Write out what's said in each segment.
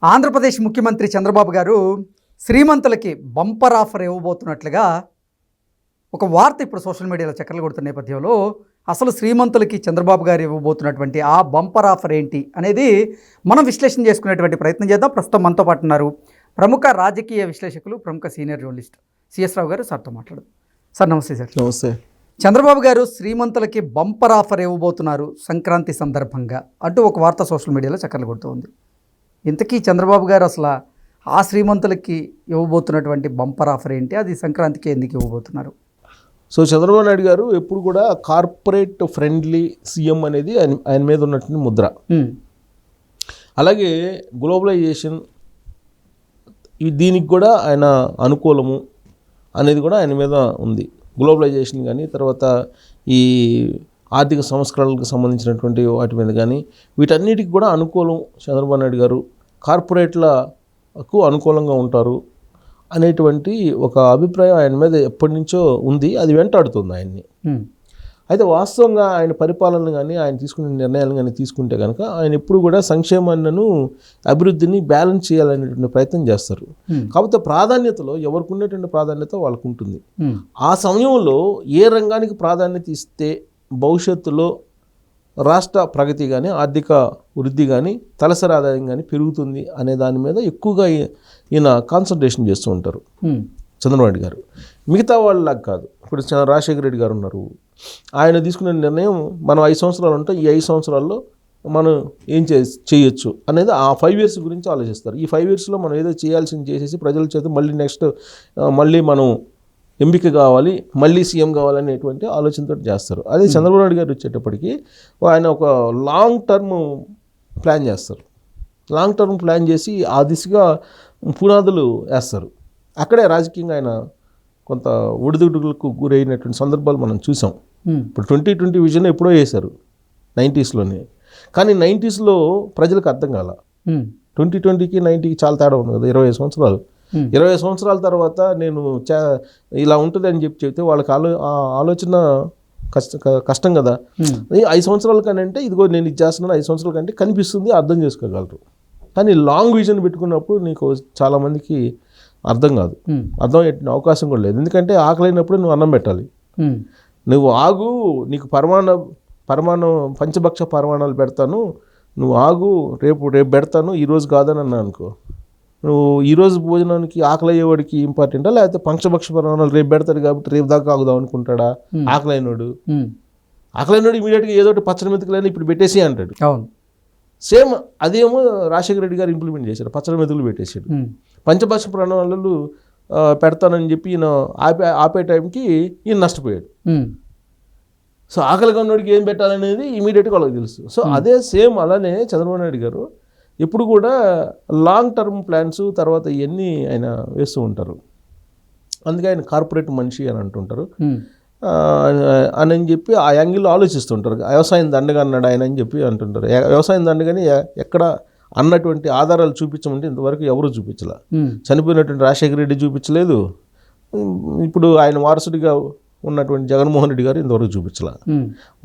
ఆంధ్రప్రదేశ్ ముఖ్యమంత్రి చంద్రబాబు గారు శ్రీమంతులకి bumper offer ఇవ్వబోతున్నట్లుగా ఒక వార్త ఇప్పుడు సోషల్ మీడియాలో చక్కర్లు కొడుతున్న నేపథ్యంలో అసలు శ్రీమంతులకి చంద్రబాబు గారు ఇవ్వబోతున్నటువంటి ఆ బంపర్ ఆఫర్ ఏంటి అనేది మనం విశ్లేషణ చేసుకునేటువంటి ప్రయత్నం చేద్దాం. ప్రస్తుతం మనతో పాటు ఉన్నారు ప్రముఖ రాజకీయ విశ్లేషకులు, ప్రముఖ సీనియర్ జర్నలిస్ట్ సిఎస్ రావు గారు. సార్తో మాట్లాడదు. సార్ నమస్తే. సార్ నమస్తే. చంద్రబాబు గారు శ్రీమంతులకి బంపర్ ఆఫర్ ఇవ్వబోతున్నారు సంక్రాంతి సందర్భంగా అంటూ ఒక వార్త సోషల్ మీడియాలో చక్కర్లు కొడుతూ ఉంది. ఇంతకీ చంద్రబాబు గారు అసలు ఆ శ్రీమంతులకి ఇవ్వబోతున్నటువంటి బంపర్ ఆఫర్ ఏంటి, అది సంక్రాంతికి ఎందుకు ఇవ్వబోతున్నారు? సో చంద్రబాబు నాయుడు గారు ఎప్పుడు కూడా కార్పొరేట్ ఫ్రెండ్లీ సీఎం అనేది ఆయన మీద ఉన్నటువంటి ముద్ర. అలాగే గ్లోబలైజేషన్ దీనికి కూడా ఆయన అనుకూలము అనేది కూడా ఆయన మీద ఉంది. గ్లోబలైజేషన్ కానీ, తర్వాత ఈ ఆర్థిక సంస్కరణలకు సంబంధించినటువంటి వాటి మీద కానీ, వీటన్నిటికి కూడా అనుకూలం చంద్రబాబు నాయుడు గారు. కార్పొరేట్లకు అనుకూలంగా ఉంటారు అనేటువంటి ఒక అభిప్రాయం ఆయన మీద ఎప్పటి నుంచో ఉంది. అది వెంటాడుతుంది ఆయన్ని. అయితే వాస్తవంగా ఆయన పరిపాలన కానీ, ఆయన తీసుకునే నిర్ణయాలు కానీ తీసుకుంటే కనుక ఆయన ఎప్పుడు కూడా సంక్షేమాన్ని, అభివృద్ధిని బ్యాలెన్స్ చేయాలనేటువంటి ప్రయత్నం చేస్తారు. కాకపోతే ప్రాధాన్యతలో ఎవరికి ఉండేటువంటి ప్రాధాన్యత వాళ్ళకు ఉంటుంది. ఆ సమయంలో ఏ రంగానికి ప్రాధాన్యత ఇస్తే భవిష్యత్తులో రాష్ట్ర ప్రగతి కానీ, ఆర్థిక వృద్ధి కానీ, తలసరి ఆదాయం కానీ పెరుగుతుంది అనే దాని మీద ఎక్కువగా ఈయన కాన్సన్ట్రేషన్ చేస్తూ ఉంటారు చంద్రబాబు నాయుడు గారు. మిగతా వాళ్ళలాగా కాదు. ఇప్పుడు రాజశేఖర రెడ్డి గారు ఉన్నారు. ఆయన తీసుకునే నిర్ణయం మనం 5 సంవత్సరాలు ఉంటే ఈ 5 సంవత్సరాల్లో మనం ఏం చేయొచ్చు అనేది ఆ 5 years గురించి ఆలోచిస్తారు. ఈ 5 yearsలో మనం ఏదో చేయాల్సింది చేసేసి ప్రజల చేత మళ్ళీ మనం ఎంపిక కావాలి, మళ్ళీ సీఎం కావాలనేటువంటి ఆలోచనతో చేస్తారు. అదే చంద్రబాబు నాయుడు గారు వచ్చేటప్పటికి ఆయన ఒక లాంగ్ టర్మ్ ప్లాన్ చేస్తారు. లాంగ్ టర్మ్ ప్లాన్ చేసి ఆ దిశగా పునాదులు వేస్తారు. అక్కడే రాజకీయంగా ఆయన కొంత ఒడిదుడుకులకు గురైనటువంటి సందర్భాలు మనం చూసాం. ఇప్పుడు 2020 విజన్ ఎప్పుడో వేశారు 90sలోనే. కానీ 90sలో ప్రజలకు అర్థం కాల. 2020కి 90కి చాలా తేడా ఉంది కదా, 20 సంవత్సరాలు. 20 సంవత్సరాల తర్వాత నేను ఇలా ఉంటుంది అని చెప్తే వాళ్ళకి ఆలోచన కష్టం కదా. 5 సంవత్సరాల కానీ అంటే ఇదిగో నేను ఇది చేస్తున్నాను 5 సంవత్సరాల కంటే కనిపిస్తుంది, అర్థం చేసుకోగలరు. కానీ లాంగ్ విజన్ పెట్టుకున్నప్పుడు నీకు చాలామందికి అర్థం కాదు, అర్థం అయ్యే అవకాశం కూడా లేదు. ఎందుకంటే ఆకలైనప్పుడు నువ్వు అన్నం పెట్టాలి. నువ్వు ఆగు, నీకు పంచభక్ష పరమాణాలు పెడతాను, నువ్వు ఆగు, రేపు పెడతాను, ఈరోజు కాదని అన్నా అనుకో, నువ్వు ఈరోజు భోజనానికి ఆకలి అయ్యేవాడికి ఇంపార్టెంటా, లేకపోతే పంచభక్ష పరమాణాలు రేపు పెడతాడు కాబట్టి రేపు దాకా ఆగుదాం అనుకుంటాడా? ఆకలైనోడు ఇమీడియట్గా ఏదో ఒకటి పచ్చడి మెతుకులని ఇప్పుడు పెట్టేసి అంటాడు. అవును, సేమ్ అదేమో రాజశేఖర రెడ్డి గారు ఇంప్లిమెంట్ చేశాడు, పచ్చడి మెతుకులు పెట్టేశాడు. పంచభక్ష ప్రణాళికలు పెడతానని చెప్పి ఈయన ఆపే టైంకి ఈయన నష్టపోయాడు. సో ఆకలిగా ఉన్నోడికి ఏం పెట్టాలనేది ఇమీడియట్గా వాళ్ళకి తెలుసు. సో అదే సేమ్ అలానే చంద్రబాబు నాయుడు గారు ఎప్పుడు కూడా లాంగ్ టర్మ్ ప్లాన్స్ తర్వాత ఇవన్నీ ఆయన వేస్తూ ఉంటారు. అందుకే ఆయన కార్పొరేట్ మనిషి అని అంటుంటారు అని చెప్పి ఆ యాంగిల్లో ఆలోచిస్తుంటారు. వ్యవసాయం దండగా అన్నాడు ఆయన అని చెప్పి అంటుంటారు. వ్యవసాయం దండగాని ఎక్కడ అన్నటువంటి ఆధారాలు చూపించమంటే ఇంతవరకు ఎవరు చూపించలే. చనిపోయినటువంటి రాజశేఖర రెడ్డి చూపించలేదు, ఇప్పుడు ఆయన వారసుడిగా ఉన్నటువంటి జగన్మోహన్ రెడ్డి గారు ఇంతవరకు చూపించలే.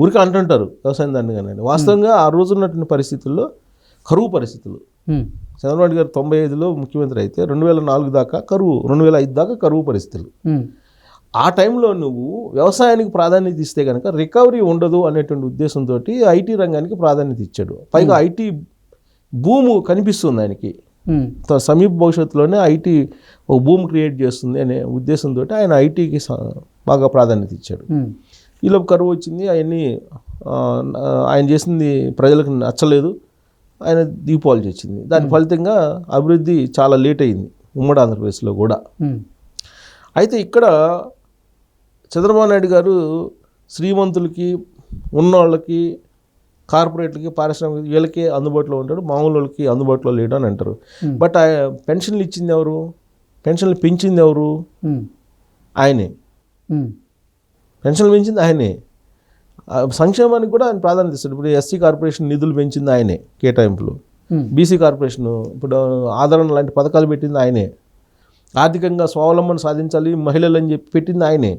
ఊరికి అంటుంటారు వ్యవసాయం దండగానే. వాస్తవంగా ఆ రోజు ఉన్నటువంటి పరిస్థితుల్లో కరువు పరిస్థితులు, చంద్రబాబు నాయుడు గారు 95లో ముఖ్యమంత్రి అయితే 2004 దాకా కరువు, 2005 దాకా కరువు పరిస్థితులు. ఆ టైంలో నువ్వు వ్యవసాయానికి ప్రాధాన్యత ఇస్తే కనుక రికవరీ ఉండదు అనేటువంటి ఉద్దేశంతో ఐటీ రంగానికి ప్రాధాన్యత ఇచ్చాడు. పైగా ఐటీ భూము కనిపిస్తుంది ఆయనకి, సమీప భవిష్యత్తులోనే ఐటీ ఒక భూమి క్రియేట్ చేస్తుంది అనే ఉద్దేశంతో ఆయన ఐటీకి బాగా ప్రాధాన్యత ఇచ్చాడు. ఈలోపు కరువు వచ్చింది, అవన్నీ ఆయన చేసింది ప్రజలకు నచ్చలేదు, ఆయన దిగిపోవాల్సి వచ్చింది. దాని ఫలితంగా అభివృద్ధి చాలా లేట్ అయింది ఉమ్మడి ఆంధ్రప్రదేశ్లో కూడా. అయితే ఇక్కడ చంద్రబాబు నాయుడు గారు శ్రీమంతులకి, ఉన్నోళ్ళకి, కార్పొరేట్లకి, పారిశ్రామిక వీళ్ళకి అందుబాటులో ఉంటాడు, మామూలు వాళ్ళకి అందుబాటులో లేడు అని అంటారు. బట్ పెన్షన్లు ఇచ్చింది ఎవరు, పెన్షన్లు పెంచింది ఎవరు? ఆయనే. పెన్షన్లు పెంచింది ఆయనే. సంక్షేమానికి కూడా ఆయన ప్రాధాన్యత ఇస్తాడు. ఇప్పుడు ఎస్సీ కార్పొరేషన్ నిధులు పెంచింది ఆయనే, కేటాయింపులు. బీసీ కార్పొరేషన్ ఇప్పుడు ఆదరణ లాంటి పథకాలు పెట్టింది ఆయనే. ఆర్థికంగా స్వావలంబన సాధించాలి మహిళలు అని చెప్పి పెట్టింది ఆయనే.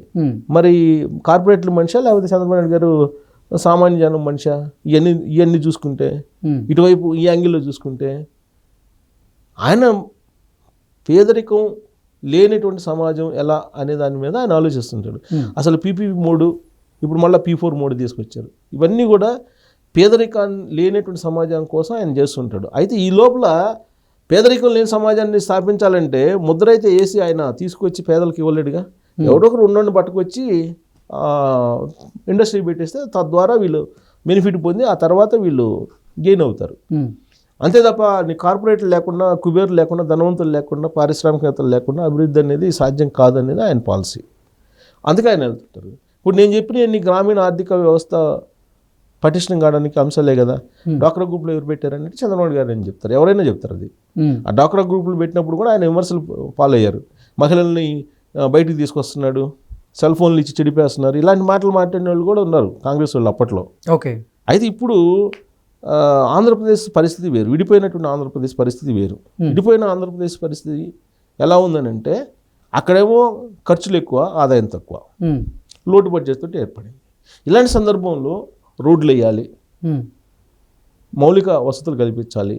మరి కార్పొరేట్లు మనిషా లేకపోతే చంద్రబాబు నాయుడు గారు సామాన్య జనం మనిషా? ఇవన్నీ చూసుకుంటే, ఇటువైపు ఈ యాంగిల్లో చూసుకుంటే ఆయన పేదరికం లేనటువంటి సమాజం ఎలా అనే దాని మీద ఆయన ఆలోచిస్తుంటాడు. అసలు పీపీపీ మోడ్, ఇప్పుడు మళ్ళీ P4 మోడ్ తీసుకొచ్చారు. ఇవన్నీ కూడా పేదరికాన్ని లేనటువంటి సమాజం కోసం ఆయన చేస్తుంటాడు. అయితే ఈ లోపల పేదరికం లేని సమాజాన్ని స్థాపించాలంటే ముద్ర అయితే వేసి ఆయన తీసుకొచ్చి పేదలకు ఇవ్వలేడుగా. ఎవడో ఒకరు ఉన్నోడిని పట్టుకొచ్చి ఇండస్ట్రీ పెట్టేస్తే తద్వారా వీళ్ళు బెనిఫిట్ పొంది ఆ తర్వాత వీళ్ళు గెయిన్ అవుతారు. అంతే తప్ప నీ కార్పొరేట్లు లేకుండా, కుబేర్లు లేకుండా, ధనవంతులు లేకుండా, పారిశ్రామికవేత్తలు లేకుండా అభివృద్ధి అనేది సాధ్యం కాదనేది ఆయన పాలసీ. అందుకే ఆయన వెళ్తుంటారు. ఇప్పుడు నేను చెప్పిన గ్రామీణ ఆర్థిక వ్యవస్థ పటిష్టం కావడానికి అంశాలే కదా. డ్వాక్రా గ్రూపులు ఎవరు పెట్టారంటే చంద్రబాబు గారు అని చెప్తారు, ఎవరైనా చెప్తారు అది. ఆ డ్వాక్రా గ్రూపులు పెట్టినప్పుడు కూడా ఆయన విమర్శలు పాలయ్యారు. మహిళల్ని బయటికి తీసుకొస్తున్నాడు, సెల్ ఫోన్లు ఇచ్చి చెడిపేస్తున్నారు, ఇలాంటి మాటలు మాట్లాడిన వాళ్ళు కూడా ఉన్నారు కాంగ్రెస్ వాళ్ళు అప్పట్లో. ఓకే. అయితే ఇప్పుడు ఆంధ్రప్రదేశ్ పరిస్థితి వేరు, విడిపోయినటువంటి ఆంధ్రప్రదేశ్ పరిస్థితి వేరు. విడిపోయిన ఆంధ్రప్రదేశ్ పరిస్థితి ఎలా ఉందని అంటే అక్కడేమో ఖర్చులు ఎక్కువ, ఆదాయం తక్కువ, లోటు బడ్జెట్తో ఏర్పడింది. ఇలాంటి సందర్భంలో రోడ్లు వేయాలి, మౌలిక వసతులు కల్పించాలి,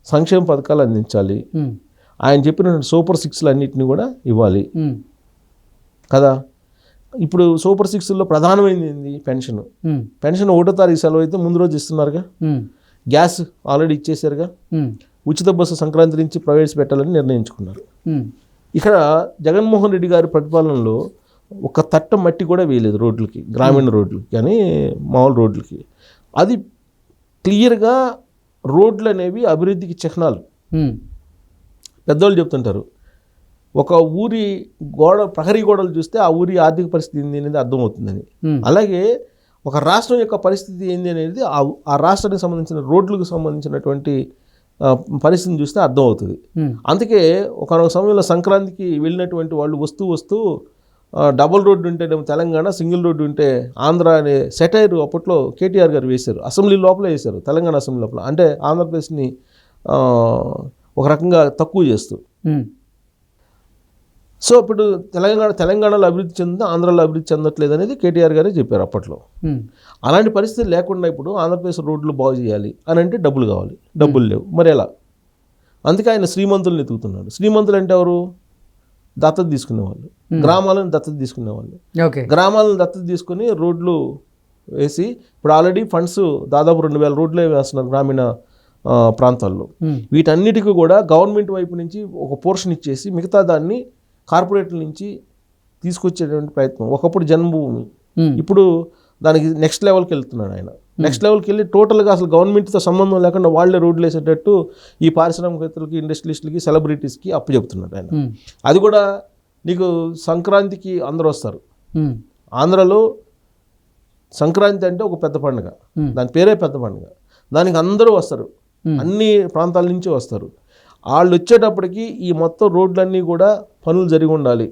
సంక్షేమ పథకాలు అందించాలి, ఆయన చెప్పిన సూపర్ 6లు అన్నింటినీ కూడా ఇవ్వాలి కదా. ఇప్పుడు సూపర్ 6లో ప్రధానమైనది ఏంది? పెన్షన్. పెన్షన్ 1వ తారీఖు సెలవు అయితే ముందు రోజు ఇస్తున్నారుగా. Gas already ఇచ్చేసారుగా. ఉచిత బస్సు సంక్రాంతి నుంచి ప్రవేశపెట్టాలని నిర్ణయించుకున్నారు. ఇక్కడ జగన్మోహన్ రెడ్డి గారి ప్రతిపాలనలో ఒక తట్ట మట్టి కూడా వేయలేదు రోడ్లకి, గ్రామీణ రోడ్లకి కానీ మామూలు రోడ్లకి. అది క్లియర్గా రోడ్లు అనేవి అభివృద్ధికి చిహ్నాలు. పెద్దవాళ్ళు చెప్తుంటారు, ఒక ఊరి ప్రహరీ గోడలు చూస్తే ఆ ఊరి ఆర్థిక పరిస్థితి ఏంది అనేది అర్థమవుతుందని. అలాగే ఒక రాష్ట్రం యొక్క పరిస్థితి ఏంది అనేది ఆ రాష్ట్రానికి సంబంధించిన రోడ్లకు సంబంధించినటువంటి పరిస్థితిని చూస్తే అర్థమవుతుంది. అందుకే ఒకనొక సమయంలో సంక్రాంతికి వెళ్ళినటువంటి వాళ్ళు వస్తూ డబుల్ రోడ్డు ఉంటేనేమో తెలంగాణ, సింగిల్ రోడ్డు ఉంటే ఆంధ్ర అనే సెటైర్ అప్పట్లో కేటీఆర్ గారు వేశారు, అసెంబ్లీ లోపల వేశారు, తెలంగాణ అసెంబ్లీ లోపల. అంటే ఆంధ్రప్రదేశ్ని ఒక రకంగా తక్కువ చేస్తూ. సో ఇప్పుడు తెలంగాణలో అభివృద్ధి చెందింది, ఆంధ్రాలో అభివృద్ధి చెందట్లేదు అనేది కేటీఆర్ గారే చెప్పారు అప్పట్లో. అలాంటి పరిస్థితి లేకుండా ఇప్పుడు ఆంధ్రప్రదేశ్ రోడ్లు బాగు చేయాలి అని అంటే డబ్బులు కావాలి, డబ్బులు లేవు, మరి ఎలా? అందుకే ఆయన శ్రీమంతులను ఎత్తుకుతున్నాడు. శ్రీమంతులు అంటే ఎవరు? దత్తత తీసుకునేవాళ్ళు, గ్రామాలను దత్తత తీసుకునేవాళ్ళు. గ్రామాలను దత్తత తీసుకుని రోడ్లు వేసి ఇప్పుడు ఆల్రెడీ ఫండ్స్ దాదాపు 2000 రోడ్లే వేస్తున్నారు గ్రామీణ ప్రాంతాల్లో. వీటన్నిటికీ కూడా గవర్నమెంట్ వైపు నుంచి ఒక పోర్షన్ ఇచ్చేసి మిగతా దాన్ని కార్పొరేట్ల నుంచి తీసుకొచ్చేటువంటి ప్రయత్నం. ఒకప్పుడు జన్మభూమి, ఇప్పుడు దానికి నెక్స్ట్ లెవెల్కి వెళ్తున్నాడు ఆయన. నెక్స్ట్ లెవెల్కి వెళ్ళి టోటల్గా అసలు గవర్నమెంట్తో సంబంధం లేకుండా వాళ్ళే రోడ్లు వేసేటట్టు ఈ పారిశ్రామికవేత్తలకి, ఇండస్ట్రియలిస్టులకి, సెలబ్రిటీస్కి అప్పచెప్తున్నాడు ఆయన. అది కూడా నీకు సంక్రాంతికి అందరూ వస్తారు. ఆంధ్రలో సంక్రాంతి అంటే ఒక పెద్ద పండుగ, దాని పేరే పెద్ద పండుగ. దానికి అందరూ వస్తారు, అన్ని ప్రాంతాల నుంచి వస్తారు. వాళ్ళు వచ్చేటప్పటికి ఈ మొత్తం రోడ్లన్నీ కూడా పనులు జరిగి ఉండాలి.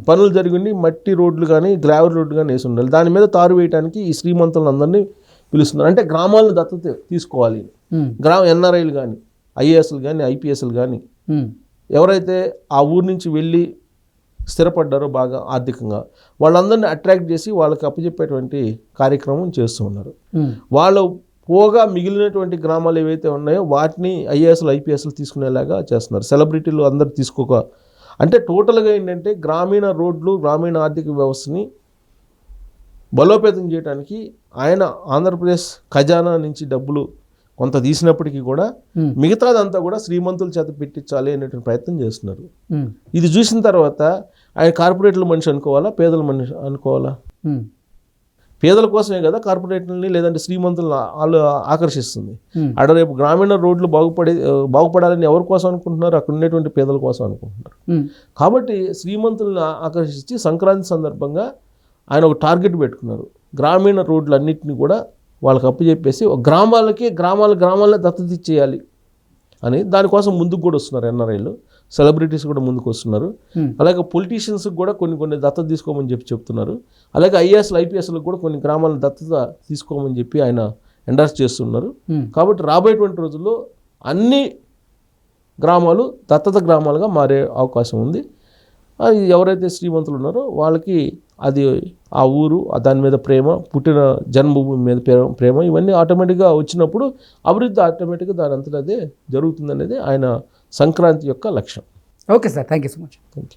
పనులు జరిగి మట్టి రోడ్లు కానీ గ్రావెల్ రోడ్లు కానీ వేసి ఉండాలి. దాని మీద తారు వేయడానికి ఈ శ్రీమంతులను అందరినీ పిలుస్తున్నారు. అంటే గ్రామాలను దత్తత తీసుకోవాలి. ఎన్ఆర్ఐలు కానీ, ఐఏఎస్లు కానీ, ఐపీఎస్లు కానీ ఎవరైతే ఆ ఊరి నుంచి వెళ్ళి స్థిరపడ్డారో బాగా ఆర్థికంగా, వాళ్ళందరినీ అట్రాక్ట్ చేసి వాళ్ళకి అప్పచెప్పేటువంటి కార్యక్రమం చేస్తూ ఉన్నారు. వాళ్ళు పోగా మిగిలినటువంటి గ్రామాలు ఏవైతే ఉన్నాయో వాటిని ఐఏఎస్లు, ఐపీఎస్లు తీసుకునేలాగా చేస్తున్నారు. సెలబ్రిటీలు అందరు తీసుకోక, అంటే టోటల్గా ఏంటంటే గ్రామీణ రోడ్లు, గ్రామీణ ఆర్థిక వ్యవస్థని బలోపేతం చేయడానికి ఆయన ఆంధ్రప్రదేశ్ ఖజానా నుంచి డబ్బులు కొంత తీసినప్పటికీ కూడా మిగతాదంతా కూడా శ్రీమంతుల చేత పెట్టించాలి అనేటువంటి ప్రయత్నం చేస్తున్నారు. ఇది చూసిన తర్వాత ఆయన కార్పొరేట్ల మనిషి అనుకోవాలా, పేదల మనిషి అనుకోవాలా? పేదల కోసమే కదా కార్పొరేట్లని లేదంటే శ్రీమంతులను వాళ్ళు ఆకర్షిస్తుంది. అక్కడ రేపు గ్రామీణ రోడ్లు బాగుపడాలని ఎవరి కోసం అనుకుంటున్నారు? అక్కడ ఉండేటువంటి పేదల కోసం అనుకుంటున్నారు. కాబట్టి శ్రీమంతులను ఆకర్షించి సంక్రాంతి సందర్భంగా ఆయన ఒక టార్గెట్ పెట్టుకున్నారు. గ్రామీణ రోడ్లు అన్నింటినీ కూడా వాళ్ళకి అప్పచెప్పేసి గ్రామాలనే దత్తత ఇచ్చేయాలి అని దానికోసం ముందుకు కూడా వస్తున్నారు. ఎన్ఆర్ఐలు, సెలబ్రిటీస్ కూడా ముందుకు వస్తున్నారు. అలాగే పొలిటీషియన్స్కి కూడా కొన్ని దత్తత తీసుకోమని చెప్తున్నారు. అలాగే ఐఏఎస్లు, ఐపీఎస్లకు కూడా కొన్ని గ్రామాలను దత్తత తీసుకోమని చెప్పి ఆయన ఎండార్స్ చేస్తున్నారు. కాబట్టి రాబోయేటువంటి రోజుల్లో అన్ని గ్రామాలు దత్తత గ్రామాలుగా మారే అవకాశం ఉంది. అది ఎవరైతే శ్రీమంతులు ఉన్నారో వాళ్ళకి అది ఆ ఊరు, దాని మీద ప్రేమ, పుట్టిన జన్మభూమి మీద ప్రేమ, ఇవన్నీ ఆటోమేటిక్గా వచ్చినప్పుడు అభివృద్ధి ఆటోమేటిక్గా దాని అంతటా అదే జరుగుతుందనేది ఆయన సంక్రాంతి యొక్క లక్ష్యం. Okay sir, thank you so much. Thank you.